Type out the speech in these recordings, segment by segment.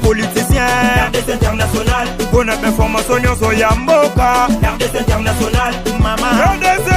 Politicien, RDC international, bonne information, so yamboka, RDC international, maman, RDC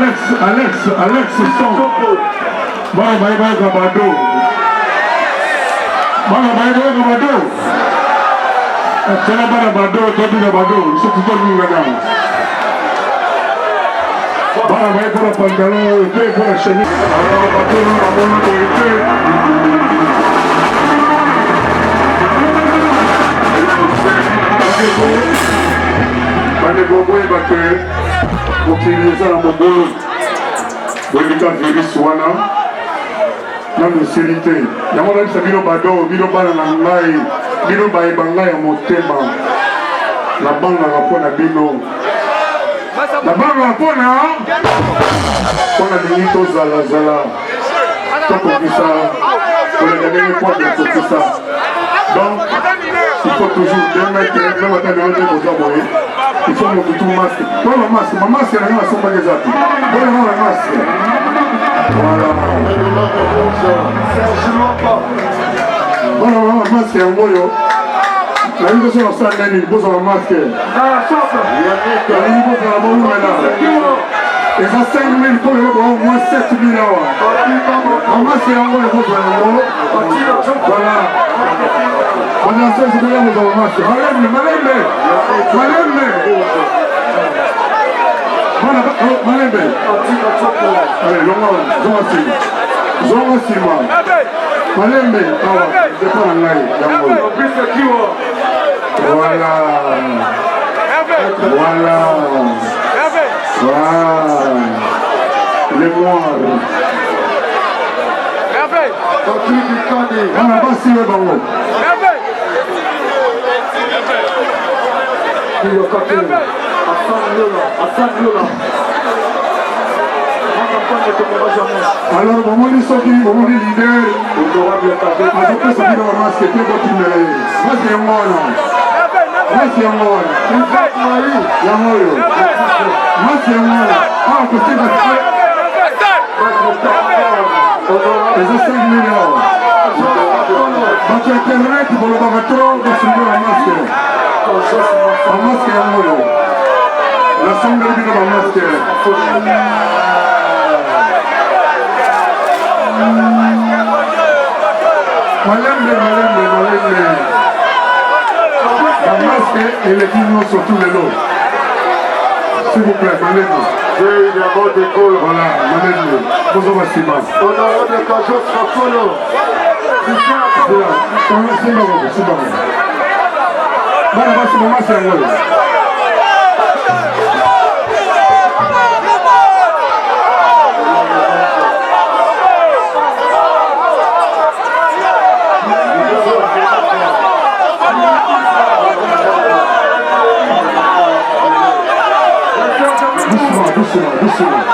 Alex son. Bana bye Gabado. Bana bye Gabado. Tena bana Gabado, tobi Gabado, c'est tout le monde là. Bana bye pour le pantalon, et pour la chemise. Alors Gabado, on va Bane bobo ebate mokili eza na mobolo boyebika virus wana nano esili te yango nayebisa bino bado bino bana na ngai bino bayeba ngai ya motema nabangaka mpo na bino nabangaka mpona lingi tozalazala tokokisa koleka ndenge kwade kokisa donc il faut toujours 2 mètres, même à t'amener aux aboyés. Il faut monter tout masque. Voilà le masque, ma masque, elle a son bagage. Voilà le masque. Voilà. Voilà le masque, un boyo. La vie de son sang, il pose un masque. Il pose un bon maintenant. Et ça 5 000 pour le au moins 7 000 euros. Un masque, un boyo, il pose un bon. Voilà. On a fait ce que l'on a fait. Malembe. Allez, Zonga Sima. Malembe, c'est pas un aïe. Voilà. Les noirs. On n'a pas si le bango. Alors, moment de sortir, moment de leader, on doit bien passer. On doit sortir dans le masque, c'est pas tout le monde. Masque est mort, non. Masque est mort. Masque est mort. Ah, on peut se faire. Et ça, 5 millions. Donc, Internet, pour le bagatron, on va se faire un masque. Un masque est mort. La somme de l'île d'un masque. Malembe. Un masque et les clients sur tous les lots. S'il vous plaît, Malembe. J'ai une bonne école. Voilà, Malembe. Bonjour, Massima. Honorable Kajos Fakolo. C'est bon. Voilà, Massima, c'est un mot. Doucement.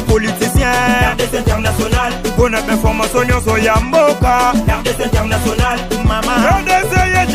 Politicien, RDC international, bonne information, Yamboka, RDC international, maman.